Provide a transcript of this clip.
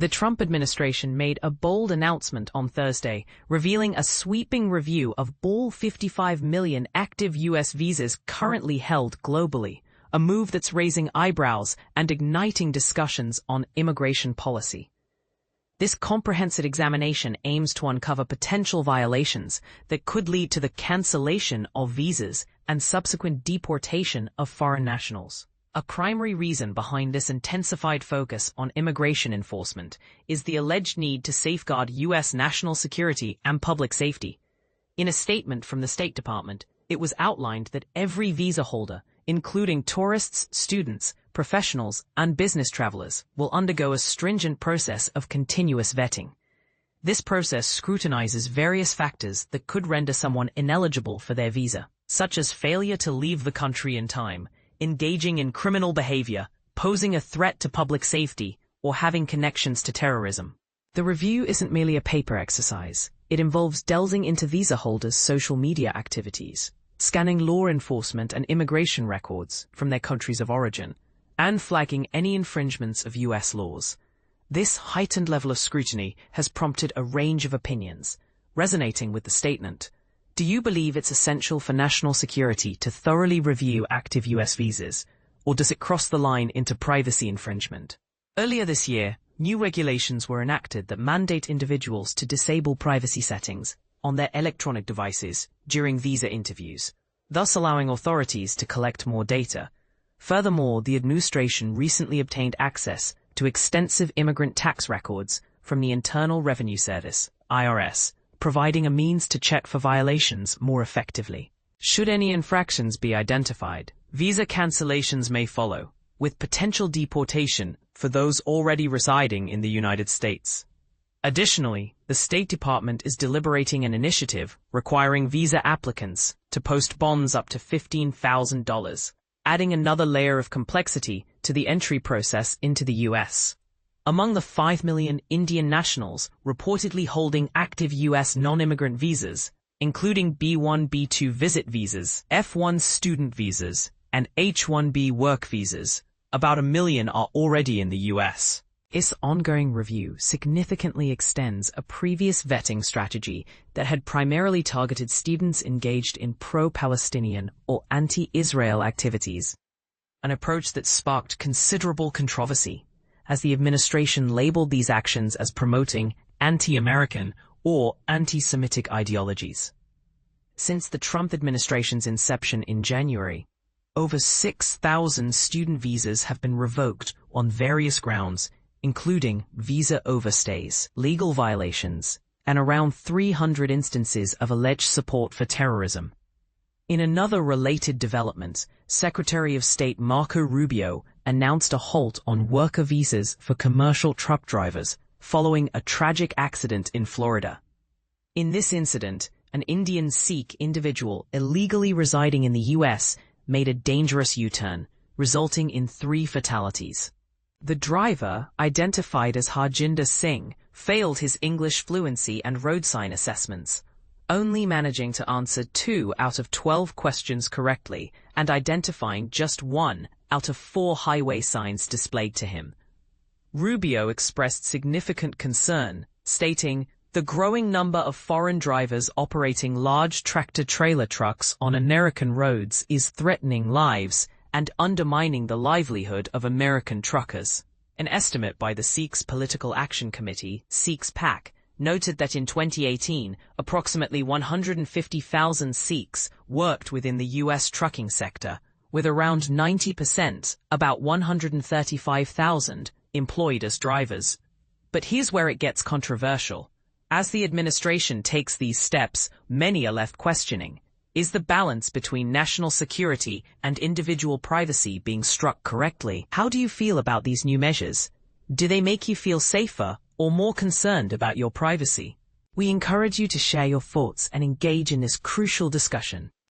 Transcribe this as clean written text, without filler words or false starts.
The Trump administration made a bold announcement on Thursday, revealing a sweeping review of all 55 million active U.S. visas currently held globally, a move that's raising eyebrows and igniting discussions on immigration policy. This comprehensive examination aims to uncover potential violations that could lead to the cancellation of visas and subsequent deportation of foreign nationals. A primary reason behind this intensified focus on immigration enforcement is the alleged need to safeguard U.S. national security and public safety. In a statement from the State Department, it was outlined that every visa holder, including tourists, students, professionals, and business travelers, will undergo a stringent process of continuous vetting. This process scrutinizes various factors that could render someone ineligible for their visa, such as failure to leave the country in time, engaging in criminal behavior, posing a threat to public safety, or having connections to terrorism. The review isn't merely a paper exercise. It involves delving into visa holders' social media activities, scanning law enforcement and immigration records from their countries of origin, and flagging any infringements of U.S. laws. This heightened level of scrutiny has prompted a range of opinions, resonating with the statement. Do you believe it's essential for national security to thoroughly review active U.S. visas, or does it cross the line into privacy infringement? Earlier this year, new regulations were enacted that mandate individuals to disable privacy settings on their electronic devices during visa interviews, thus allowing authorities to collect more data. Furthermore, the administration recently obtained access to extensive immigrant tax records from the Internal Revenue Service, IRS, providing a means to check for violations more effectively. Should any infractions be identified, visa cancellations may follow, with potential deportation for those already residing in the United States. Additionally, the State Department is deliberating an initiative requiring visa applicants to post bonds up to $15,000, adding another layer of complexity to the entry process into the U.S. Among the 5 million Indian nationals reportedly holding active U.S. non-immigrant visas, including B1, B2 visit visas, F1 student visas, and H-1B work visas, about 1 million are already in the U.S. This ongoing review significantly extends a previous vetting strategy that had primarily targeted students engaged in pro-Palestinian or anti-Israel activities, an approach that sparked considerable controversy, as the administration labeled these actions as promoting anti-American or anti-Semitic ideologies. Since the Trump administration's inception in January, over 6,000 student visas have been revoked on various grounds, including visa overstays, legal violations, and around 300 instances of alleged support for terrorism. In another related development, Secretary of State Marco Rubio announced a halt on worker visas for commercial truck drivers following a tragic accident in Florida. In this incident, an Indian Sikh individual illegally residing in the U.S. made a dangerous U-turn, resulting in 3 fatalities. The driver, identified as Harjinder Singh, failed his English fluency and road sign assessments, only managing to answer 2 out of 12 questions correctly and identifying just 1 out of 4 highway signs displayed to him. Rubio expressed significant concern, stating, "The growing number of foreign drivers operating large tractor-trailer trucks on American roads is threatening lives and undermining the livelihood of American truckers." An estimate by the Sikhs Political Action Committee, Sikhs PAC, noted that in 2018, approximately 150,000 Sikhs worked within the U.S. trucking sector, with around 90%, about 135,000, employed as drivers. But here's where it gets controversial. As the administration takes these steps, many are left questioning, is the balance between national security and individual privacy being struck correctly? How do you feel about these new measures? Do they make you feel safer or more concerned about your privacy? We encourage you to share your thoughts and engage in this crucial discussion.